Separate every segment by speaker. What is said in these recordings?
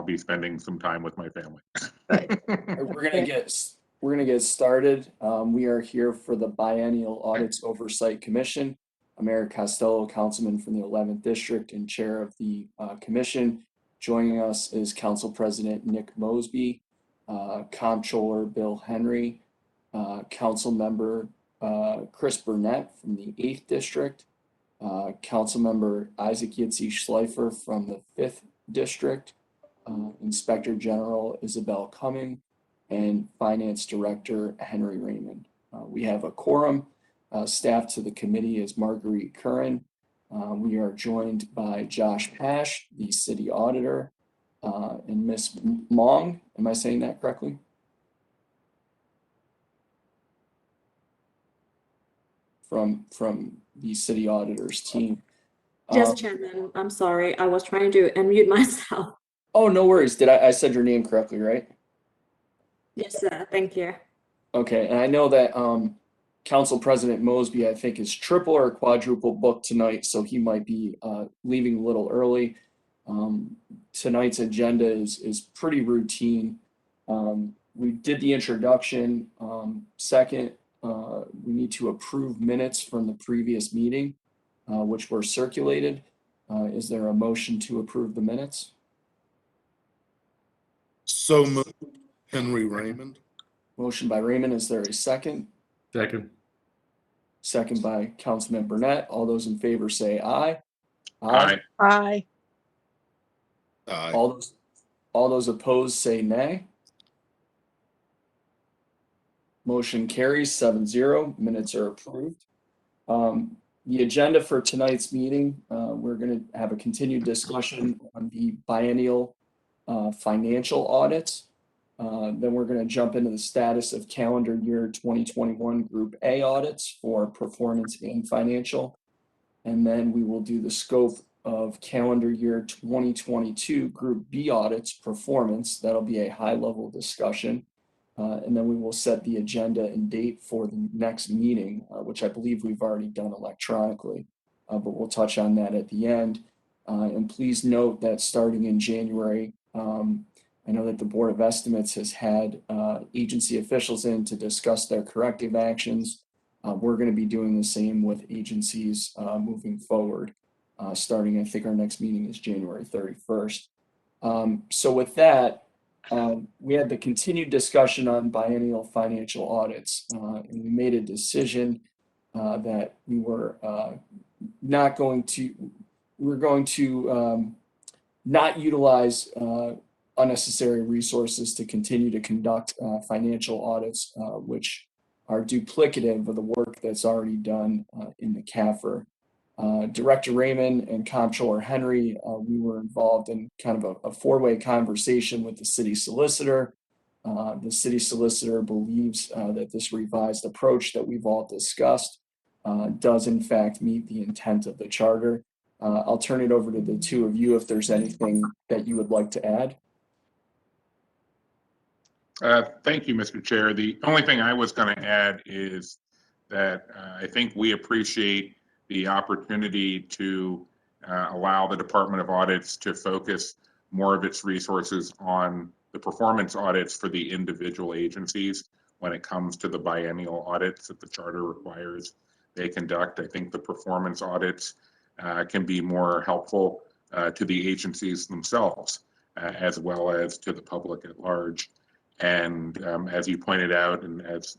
Speaker 1: I'll be spending some time with my family.
Speaker 2: We're gonna get started. We are here for the Biennial Audits Oversight Commission. Mayor Costello, councilman from the 11th District and chair of the commission. Joining us is Council President Nick Mosby, Comptroller Bill Henry, Council Member Chris Burnett from the 8th District, Council Member Isaac Yitzi Schleifer from the 5th District, Inspector General Isabel Cumming, and Finance Director Henry Raymond. We have a quorum. Staff to the committee is Marguerite Curran. We are joined by Josh Pash, the city auditor, and Miss Mong. Am I saying that correctly? From the city auditor's team.
Speaker 3: Yes, Chairman. I'm sorry. I was trying to unmute myself.
Speaker 2: Oh, no worries. Did I said your name correctly, right?
Speaker 3: Yes, sir. Thank you.
Speaker 2: Okay, and I know that Council President Mosby, I think, is triple or quadruple booked tonight, so he might be leaving a little early. Tonight's agenda is pretty routine. We did the introduction. Second, we need to approve minutes from the previous meeting, which were circulated. Is there a motion to approve the minutes?
Speaker 4: So moved. Henry Raymond.
Speaker 2: Motion by Raymond. Is there a second?
Speaker 1: Second.
Speaker 2: Second by Councilman Burnett. All those in favor say aye.
Speaker 1: Aye.
Speaker 5: Aye.
Speaker 4: Aye.
Speaker 2: All those opposed say nay. Motion carries 7-0. Minutes are approved. The agenda for tonight's meeting, we're going to have a continued discussion on the biennial financial audits. Then we're going to jump into the status of calendar year 2021 Group A audits for performance and financial. And then we will do the scope of calendar year 2022 Group B audits performance. That'll be a high-level discussion. And then we will set the agenda and date for the next meeting, which I believe we've already done electronically, but we'll touch on that at the end. And please note that starting in January, I know that the Board of Estimates has had agency officials in to discuss their corrective actions. We're going to be doing the same with agencies moving forward, starting, I think our next meeting is January 31st. So with that, we had the continued discussion on biennial financial audits, and we made a decision that we were going to not utilize unnecessary resources to continue to conduct financial audits, which are duplicative of the work that's already done in the CAFR. Director Raymond and Comptroller Henry, we were involved in kind of a four-way conversation with the city solicitor. The city solicitor believes that this revised approach that we've all discussed does in fact meet the intent of the charter. I'll turn it over to the two of you if there's anything that you would like to add.
Speaker 1: Thank you, Mr. Chair. The only thing I was going to add is that I think we appreciate the opportunity to allow the Department of Audits to focus more of its resources on the performance audits for the individual agencies when it comes to the biennial audits that the charter requires they conduct. I think the performance audits can be more helpful to the agencies themselves as well as to the public at large. And as you pointed out, and as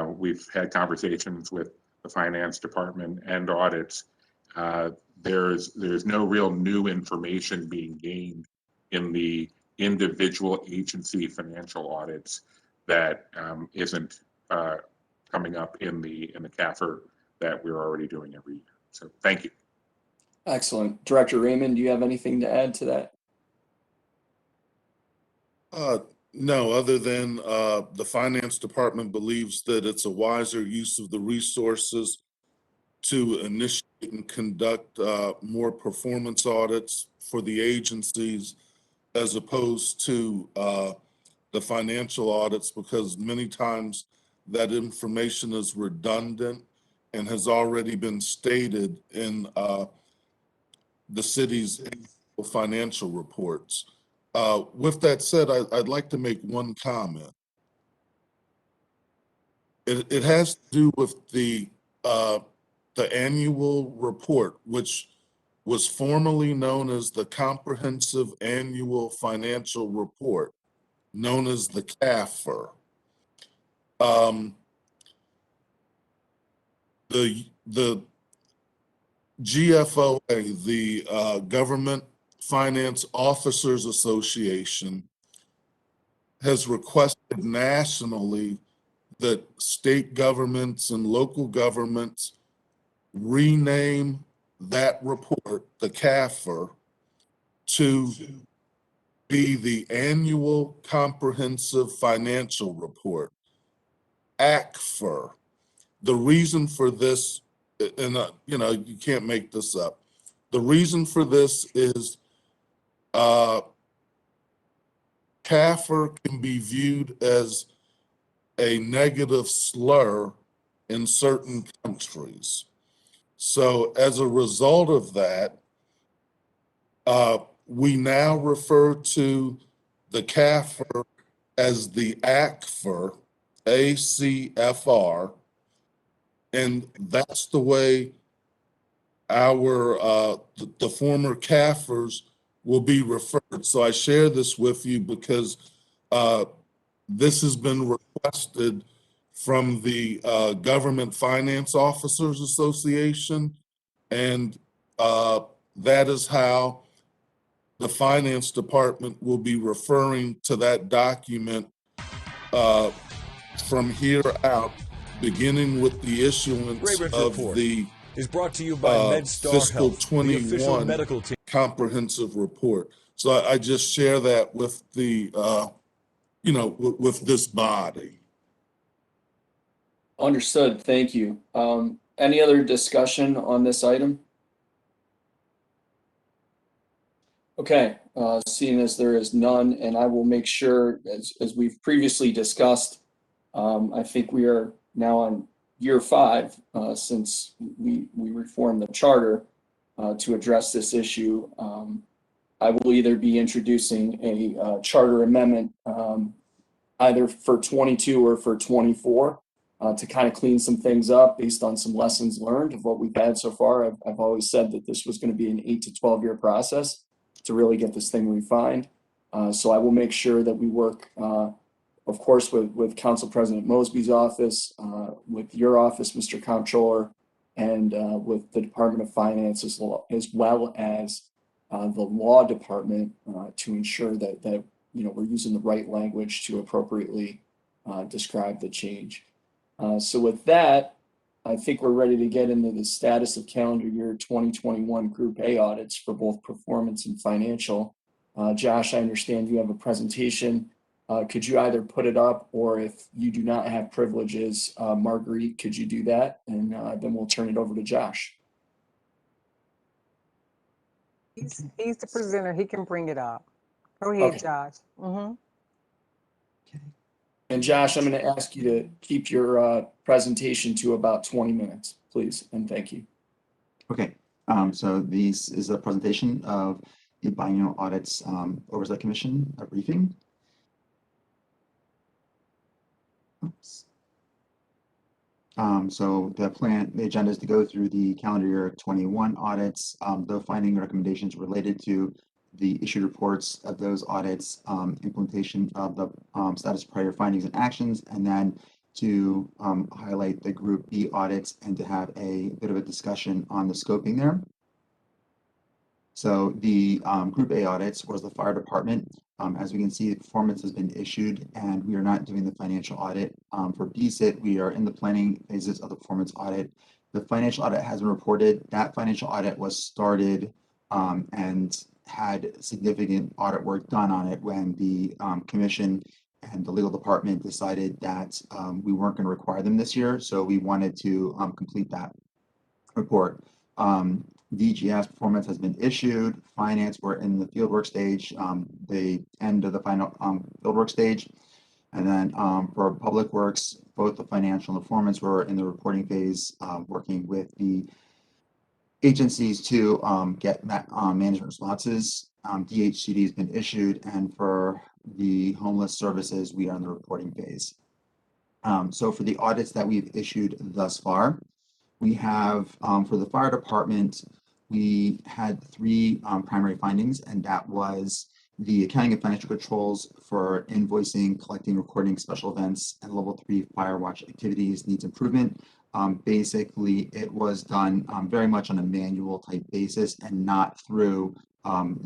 Speaker 1: we've had conversations with the finance department and audits, there's no real new information being gained in the individual agency financial audits that isn't coming up in the CAFR that we're already doing every year. So thank you.
Speaker 2: Excellent. Director Raymond, do you have anything to add to that?
Speaker 4: No, other than the finance department believes that it's a wiser use of the resources to initiate and conduct more performance audits for the agencies as opposed to the financial audits, because many times that information is redundant and has already been stated in the city's financial reports. With that said, I'd like to make one comment. It has to do with the annual report, which was formerly known as the Comprehensive Annual Financial Report, known as the CAFR. The GFOA, the Government Finance Officers Association, has requested nationally that state governments and local governments rename that report, the CAFR, to be the Annual Comprehensive Financial Report, ACFR. The reason for this, and you can't make this up. The reason for this is CAFR can be viewed as a negative slur in certain countries. So as a result of that, we now refer to the CAFR as the ACFR, ACFR, and that's the way the former CAFRs will be referred. So I share this with you because this has been requested from the Government Finance Officers Association, and that is how the Finance Department will be referring to that document from here out, beginning with the issuance of the
Speaker 5: is brought to you by MedStar
Speaker 4: fiscal
Speaker 5: Health, the official
Speaker 4: 21
Speaker 5: medical team.
Speaker 4: comprehensive report. So I just share that with the, with this body.
Speaker 2: Understood. Thank you. Any other discussion on this item? Okay, seeing as there is none, and I will make sure, as we've previously discussed, I think we are now on year 5 since we reformed the charter to address this issue. I will either be introducing a charter amendment either for 22 or for 24 to kind of clean some things up based on some lessons learned of what we've had so far. I've always said that this was going to be an 8 to 12 year process to really get this thing refined. So I will make sure that we work, of course, with Council President Mosby's office, with your office, Mr. Comptroller, and with the Department of Finance as well as the Law Department to ensure that we're using the right language to appropriately describe the change. So with that, I think we're ready to get into the status of calendar year 2021 Group A audits for both performance and financial. Josh, I understand you have a presentation. Could you either put it up, or if you do not have privileges, Marguerite, could you do that? And then we'll turn it over to Josh.
Speaker 6: He's the presenter. He can bring it up. Go ahead,
Speaker 2: Okay.
Speaker 6: Josh. Mm-hmm.
Speaker 2: And Josh, I'm going to ask you to keep your presentation to about 20 minutes, please, and thank you.
Speaker 7: Okay, so this is a presentation of the Biennial Audits Oversight Commission, a briefing. Oops. So the agenda is to go through the calendar year 21 audits, the finding recommendations related to the issued reports of those audits, implementation of the status prior findings and actions, and then to highlight the Group B audits and to have a bit of a discussion on the scoping there. So the Group A audits was the fire department. As we can see, the performance has been issued and we are not doing the financial audit. For BSIT, we are in the planning phases of the performance audit. The financial audit has been reported. That financial audit was started and had significant audit work done on it when the commission and the legal department decided that we weren't going to require them this year. So we wanted to complete that report. DGS performance has been issued. Finance, we're in the fieldwork stage, the end of the final fieldwork stage. And then for public works, both the financial and the performance, we're in the reporting phase, working with the agencies to get management responses. DHCD has been issued, and for the homeless services, we are in the reporting phase. So for the audits that we've issued thus far, we have for the fire department, we had three primary findings, and that was the accounting and financial controls for invoicing, collecting, recording special events, and level 3 fire watch activities needs improvement. Basically, it was done very much on a manual type basis and not through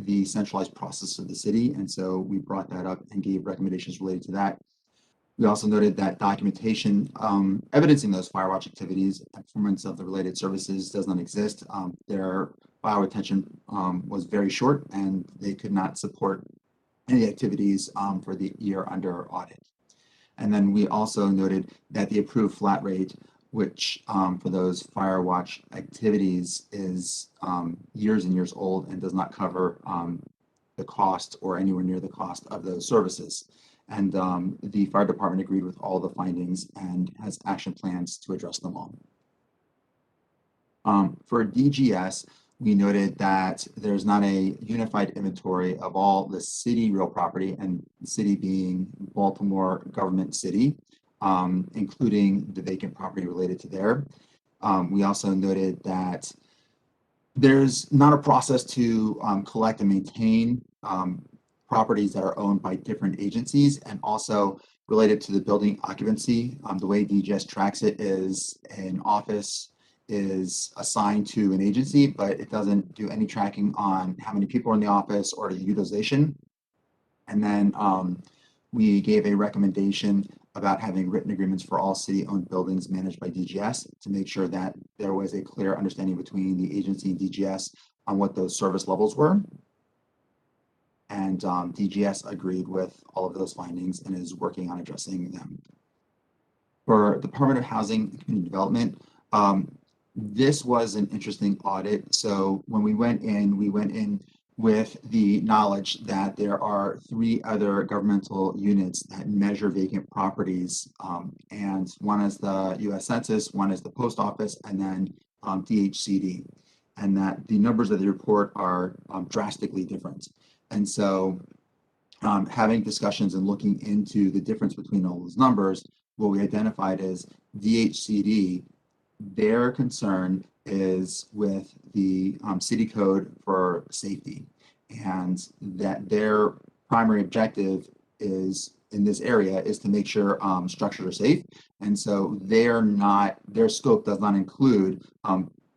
Speaker 7: the centralized process of the city. And so we brought that up and gave recommendations related to that. We also noted that documentation evidencing those fire watch activities and performance of the related services does not exist. Their fire retention was very short, and they could not support any activities for the year under audit. And then we also noted that the approved flat rate, which for those fire watch activities is years and years old and does not cover the cost or anywhere near the cost of those services. And the fire department agreed with all the findings and has action plans to address them all. For DGS, we noted that there's not a unified inventory of all the city real property, and the city being Baltimore government city, including the vacant property related to there. We also noted that there's not a process to collect and maintain properties that are owned by different agencies, and also related to the building occupancy. The way DGS tracks it is an office is assigned to an agency, but it doesn't do any tracking on how many people are in the office or the utilization. And then we gave a recommendation about having written agreements for all city-owned buildings managed by DGS to make sure that there was a clear understanding between the agency and DGS on what those service levels were. And DGS agreed with all of those findings and is working on addressing them. For the Department of Housing and Community Development, this was an interesting audit. So when we went in with the knowledge that there are 3 other governmental units that measure vacant properties, and one is the U.S. Census, one is the Post Office, and then DHCD, and that the numbers of the report are drastically different. And so having discussions and looking into the difference between all those numbers, what we identified is DHCD, their concern is with the city code for safety, and that their primary objective is in this area is to make sure structures are safe. And so their scope does not include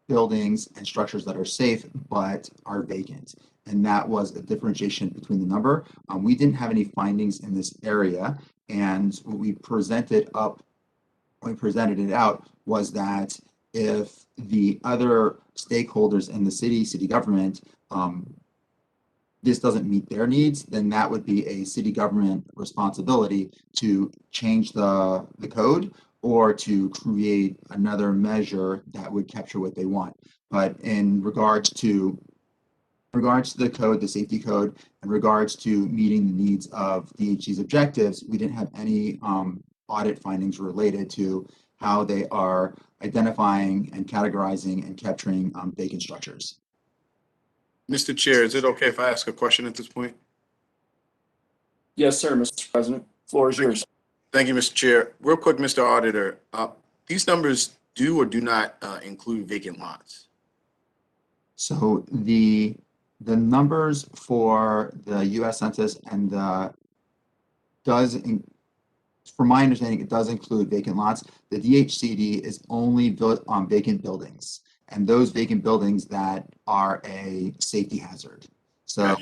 Speaker 7: buildings and structures that are safe but are vacant. And that was a differentiation between the number. We didn't have any findings in this area, and what we presented up when we presented it out was that if the other stakeholders in the city government, this doesn't meet their needs, then that would be a city government responsibility to change the code or to create another measure that would capture what they want. But in regards to the code, the safety code, in regards to meeting the needs of DHC's objectives, we didn't have any audit findings related to how they are identifying and categorizing and capturing vacant structures.
Speaker 8: Mr. Chair, is it okay if I ask a question at this point?
Speaker 2: Yes, sir, Mr. President. Floor is yours.
Speaker 8: Thank you, Mr. Chair. Real quick, Mr. Auditor, these numbers do or do not include vacant lots?
Speaker 7: So the numbers for the U.S. Census and from my understanding, it does include vacant lots. The DHCD is only built on vacant buildings, and those vacant buildings that are a safety hazard. So,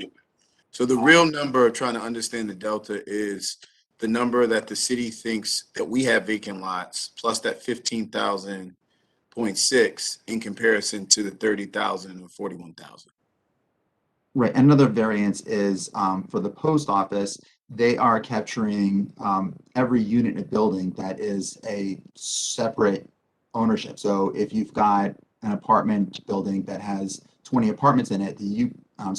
Speaker 8: So the real number, trying to understand the delta, is the number that the city thinks that we have vacant lots plus that 15,000.6 in comparison to the 30,000 or 41,000.
Speaker 7: right. Another variance is for the post office. They are capturing every unit in a building that is a separate ownership. So if you've got an apartment building that has 20 apartments in it, the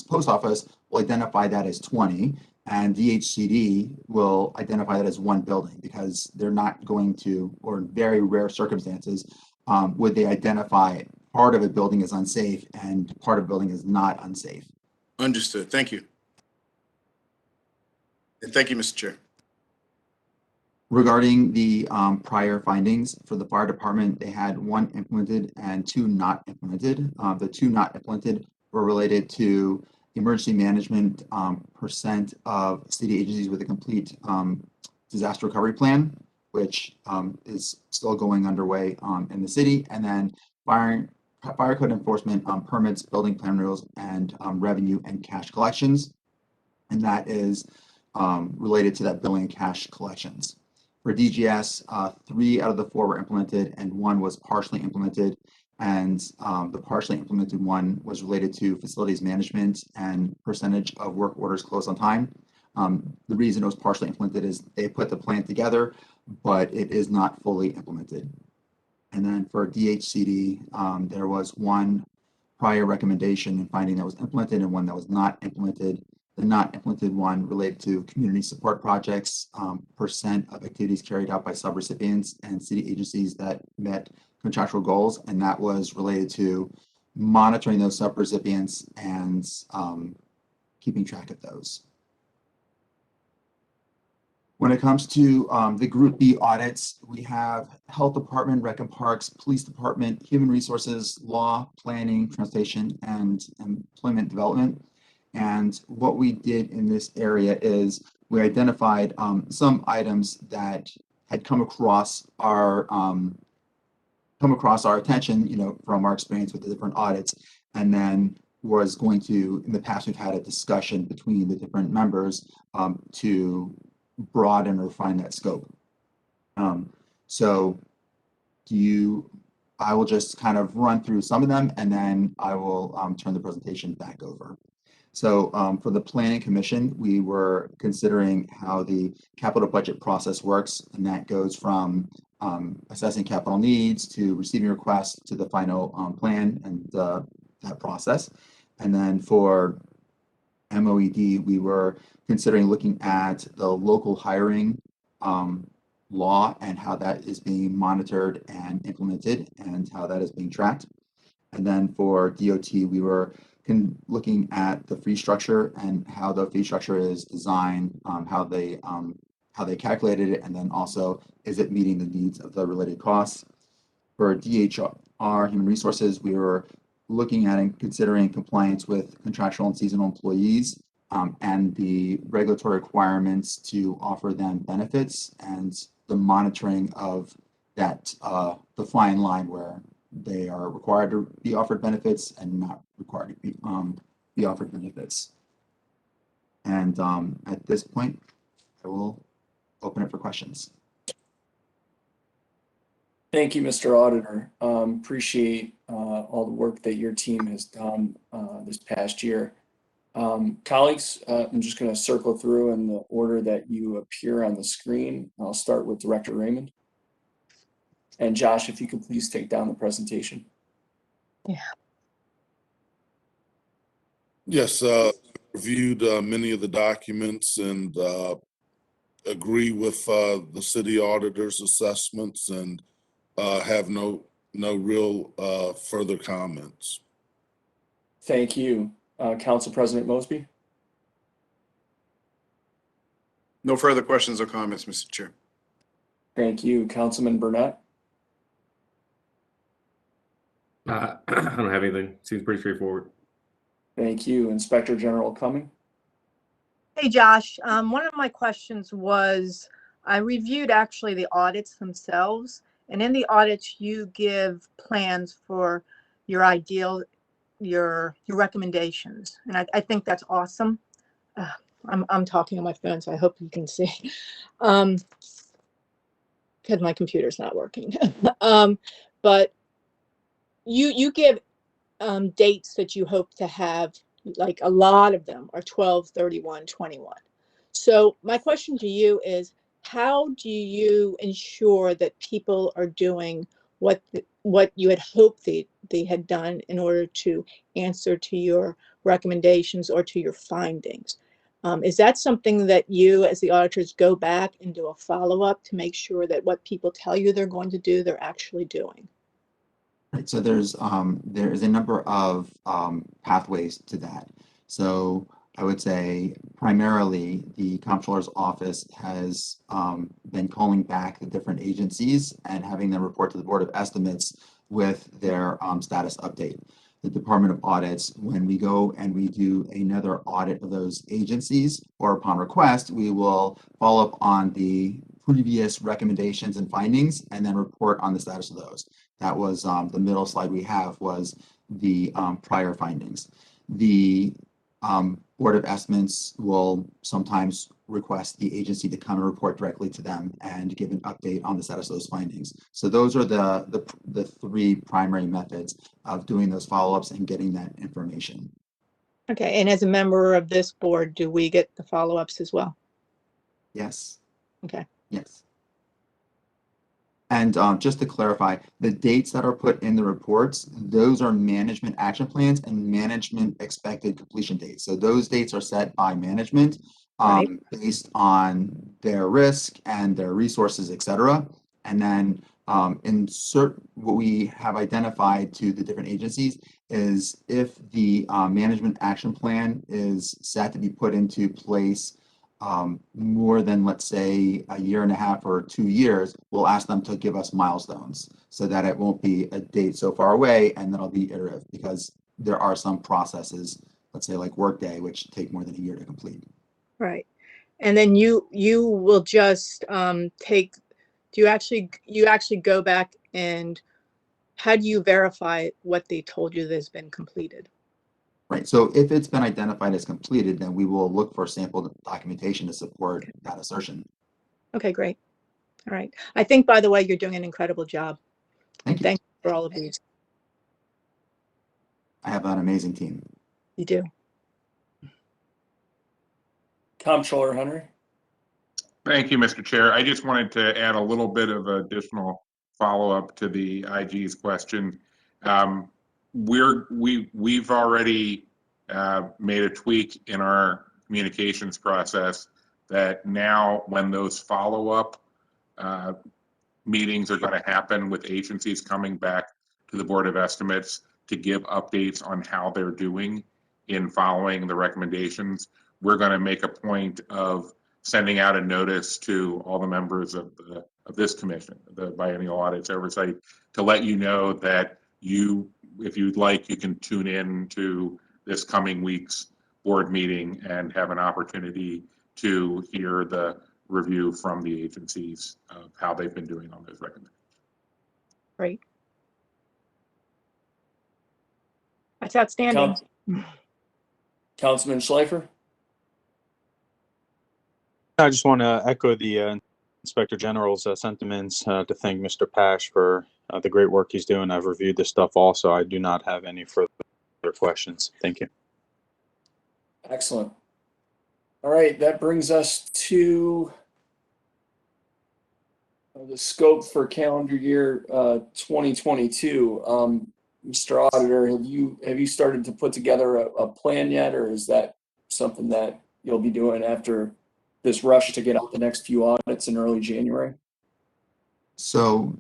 Speaker 7: post office will identify that as 20, and DHCD will identify that as one building, because they're not going to, or in very rare circumstances, would they identify part of a building is unsafe and part of a building is not unsafe.
Speaker 8: Understood. Thank you. And thank you, Mr. Chair.
Speaker 7: Regarding the prior findings for the fire department, they had 1 implemented and 2 not implemented. The 2 not implemented were related to emergency management percent of city agencies with a complete disaster recovery plan, which is still going underway in the city, and then fire code enforcement permits, building plan rules, and revenue and cash collections. And that is related to that billing and cash collections. For DGS, 3 out of the 4 were implemented and 1 was partially implemented. And the partially implemented one was related to facilities management and percentage of work orders closed on time. The reason it was partially implemented is they put the plan together, but it is not fully implemented. And then for DHCD, there was 1 prior recommendation and finding that was implemented and 1 that was not implemented. The not implemented one related to community support projects, percent of activities carried out by subrecipients and city agencies that met contractual goals, and that was related to monitoring those subrecipients and keeping track of those. When it comes to the Group B audits, we have Health Department, Rec and Parks, Police Department, Human Resources, Law, Planning, Transportation, and Employment Development. And what we did in this area is we identified some items that had come across our attention, from our experience with the different audits, and then was going to, in the past, we've had a discussion between the different members to broaden or refine that scope. I will just kind of run through some of them, and then I will turn the presentation back over. So for the Planning Commission, we were considering how the capital budget process works, and that goes from assessing capital needs to receiving requests to the final plan and that process. And then for MOED, we were considering looking at the local hiring law and how that is being monitored and implemented and how that is being tracked. And then for DOT, we were looking at the fee structure and how the fee structure is designed, how they calculated it, and then also is it meeting the needs of the related costs. For DHR, Human Resources, we were looking at and considering compliance with contractual and seasonal employees and the regulatory requirements to offer them benefits and the monitoring of that, the fine line where they are required to be offered benefits and not required to be offered benefits. And at this point, I will open it for questions.
Speaker 2: Thank you, Mr. Auditor. Appreciate all the work that your team has done this past year. Colleagues, I'm just going to circle through in the order that you appear on the screen. I'll start with Director Raymond. And Josh, if you could please take down the presentation.
Speaker 6: Yeah.
Speaker 4: Yes, reviewed many of the documents and agree with the city auditor's assessments and have no real further comments.
Speaker 2: Thank you. Council President Mosby.
Speaker 8: No further questions or comments, Mr. Chair.
Speaker 2: Thank you. Councilman Burnett.
Speaker 9: I don't have anything. Seems pretty straightforward.
Speaker 2: Thank you. Inspector General Cumming.
Speaker 10: Hey, Josh. One of my questions was, I reviewed actually the audits themselves, and in the audits you give plans for your ideal, your recommendations, and I think that's awesome. I'm talking on my phone, so I hope you can see, because my computer's not working. But you give dates that you hope to have, like a lot of them are 12, 31, 21. So my question to you is, how do you ensure that people are doing what you had hoped they had done in order to answer to your recommendations or to your findings? Is that something that you as the auditors go back and do a follow-up to make sure that what people tell you they're going to do, they're actually doing?
Speaker 7: Right, so there is a number of pathways to that. So I would say primarily the comptroller's office has been calling back the different agencies and having them report to the Board of Estimates with their status update. The Department of Audits, when we go and we do another audit of those agencies, or upon request, we will follow up on the previous recommendations and findings and then report on the status of those. That was the middle slide we have was the prior findings. The Board of Estimates will sometimes request the agency to come and report directly to them and give an update on the status of those findings. So those are the three primary methods of doing those follow-ups and getting that information.
Speaker 10: Okay, and as a member of this board, do we get the follow-ups as well?
Speaker 7: Yes.
Speaker 10: Okay.
Speaker 7: Yes. And just to clarify, the dates that are put in the reports, those are management action plans and management expected completion dates. So those dates are set by management
Speaker 10: Right.
Speaker 7: based on their risk and their resources, et cetera. And then insert what we have identified to the different agencies is if the management action plan is set to be put into place more than, let's say, a year and a half or 2 years, we'll ask them to give us milestones so that it won't be a date so far away and then it'll be iterative, because there are some processes, let's say like Workday, which take more than a year to complete.
Speaker 10: Right. And then you will just do you actually go back and how do you verify what they told you has been completed?
Speaker 7: Right. So if it's been identified as completed, then we will look for sample documentation to support that assertion.
Speaker 10: Okay, great. All right. I think, by the way, you're doing an incredible job.
Speaker 7: Thank you.
Speaker 10: Thank you for all of these.
Speaker 7: I have an amazing team.
Speaker 10: You do.
Speaker 2: Comptroller Henry.
Speaker 1: Thank you, Mr. Chair. I just wanted to add a little bit of additional follow-up to the IG's question. We've already made a tweak in our communications process that now when those follow-up meetings are going to happen with agencies coming back to the Board of Estimates to give updates on how they're doing in following the recommendations, we're going to make a point of sending out a notice to all the members of this commission, the Biennial Audits Oversight, to let you know that if you'd like, you can tune in to this coming week's board meeting and have an opportunity to hear the review from the agencies of how they've been doing on those recommendations.
Speaker 10: Great. That's outstanding.
Speaker 2: Councilman Schleifer.
Speaker 11: I just want to echo the Inspector General's sentiments to thank Mr. Pash for the great work he's doing. I've reviewed this stuff also. I do not have any further questions. Thank you.
Speaker 2: Excellent. All right, that brings us to the scope for calendar year 2022. Mr. Auditor, have you started to put together a plan yet, or is that something that you'll be doing after this rush to get out the next few audits in early January?
Speaker 7: So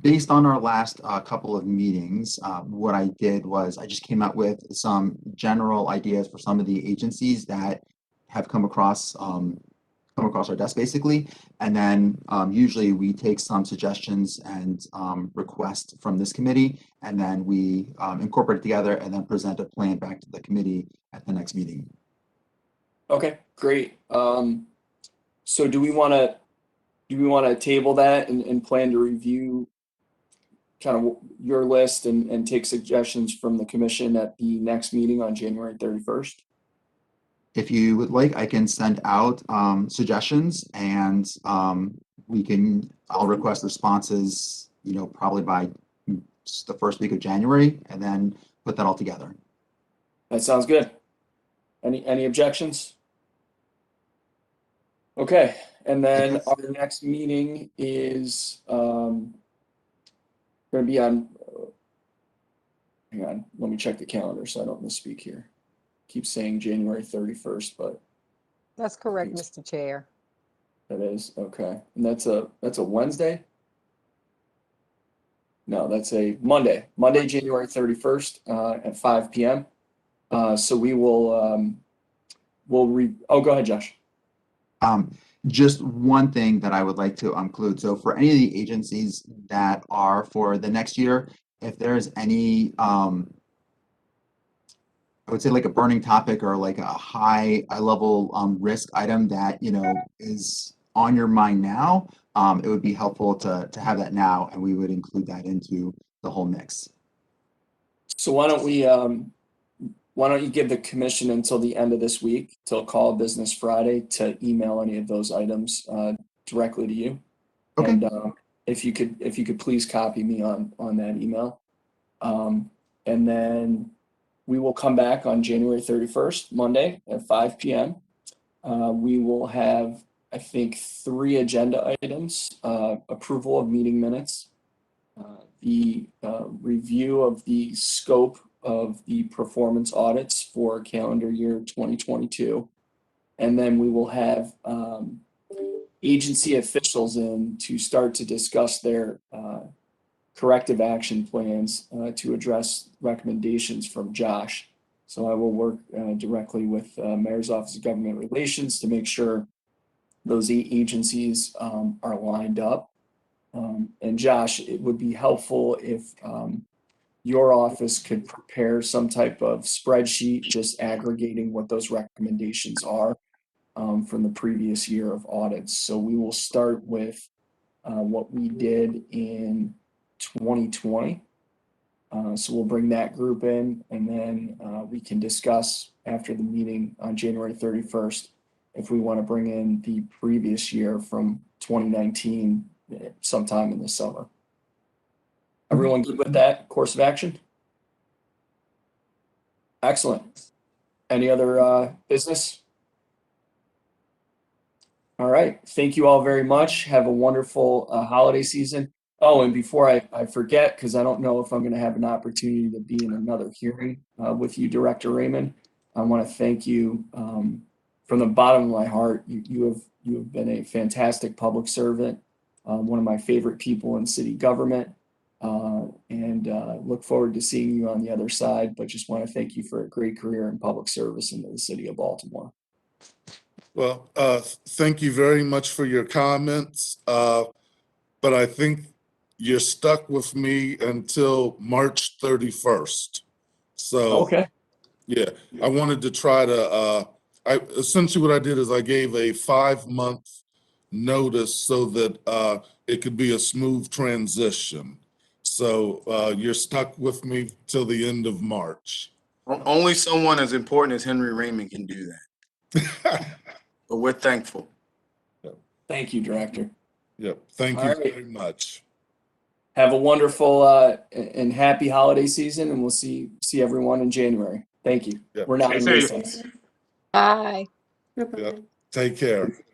Speaker 7: based on our last couple of meetings, what I did was I just came out with some general ideas for some of the agencies that have come across our desk, basically. And then usually we take some suggestions and requests from this committee, and then we incorporate it together and then present a plan back to the committee at the next meeting.
Speaker 2: Okay, great. So do we want to table that and plan to review kind of your list and take suggestions from the commission at the next meeting on January 31st?
Speaker 7: If you would like, I can send out suggestions, and I'll request responses, probably by the first week of January, and then put that all together.
Speaker 2: That sounds good. Any objections? Okay, and then
Speaker 7: Yes.
Speaker 2: our next meeting is going to be on, hang on, let me check the calendar so I don't misspeak here. Keep saying January 31st, but
Speaker 6: That's correct, Mr. Chair.
Speaker 2: that is, okay. And that's a Wednesday? No, that's a Monday, January 31st, at 5 PM. So we will, oh, go ahead, Josh.
Speaker 7: Just one thing that I would like to include. So for any of the agencies that are for the next year, if there's any, I would say like a burning topic or like a high level risk item that, you know, is on your mind now, it would be helpful to have that now, and we would include that into the whole mix.
Speaker 2: So why don't you give the commission until the end of this week, till call business Friday, to email any of those items directly to you.
Speaker 7: Okay.
Speaker 2: And if you could please copy me on that email. And then we will come back on January 31st, Monday at 5 PM. We will have, I think, 3 agenda items: approval of meeting minutes, the review of the scope of the performance audits for calendar year 2022. And then we will have agency officials in to start to discuss their corrective action plans to address recommendations from Josh. So I will work directly with Mayor's Office of Government Relations to make sure those agencies are lined up. And Josh, it would be helpful if your office could prepare some type of spreadsheet just aggregating what those recommendations are from the previous year of audits. So we will start with what we did in 2020. So we'll bring that group in, and then we can discuss after the meeting on January 31st if we want to bring in the previous year from 2019 sometime in the summer. Everyone good with that course of action? Excellent. Any other business? All right. Thank you all very much. Have a wonderful holiday season. Oh, and before I forget, because I don't know if I'm going to have an opportunity to be in another hearing with you, Director Raymond, I want to thank you from the bottom of my heart. You have been a fantastic public servant, one of my favorite people in city government, and look forward to seeing you on the other side. But just want to thank you for a great career in public service in the city of Baltimore.
Speaker 4: Well, thank you very much for your comments. But I think you're stuck with me until March 31st. So,
Speaker 2: Okay.
Speaker 4: yeah, I wanted to try to, essentially what I did is I gave a 5-month notice so that it could be a smooth transition. So you're stuck with me till the end of March.
Speaker 8: Only someone as important as Henry Raymond can do that. But we're thankful.
Speaker 2: Thank you, Director.
Speaker 4: Yep. Thank
Speaker 2: All
Speaker 4: you
Speaker 2: right.
Speaker 4: very much.
Speaker 2: Have a wonderful and happy holiday season, and we'll see everyone in January. Thank you.
Speaker 4: Yep.
Speaker 2: We're now
Speaker 1: Stay
Speaker 2: in
Speaker 1: safe.
Speaker 2: recess.
Speaker 10: Bye.
Speaker 4: Yep. Take care.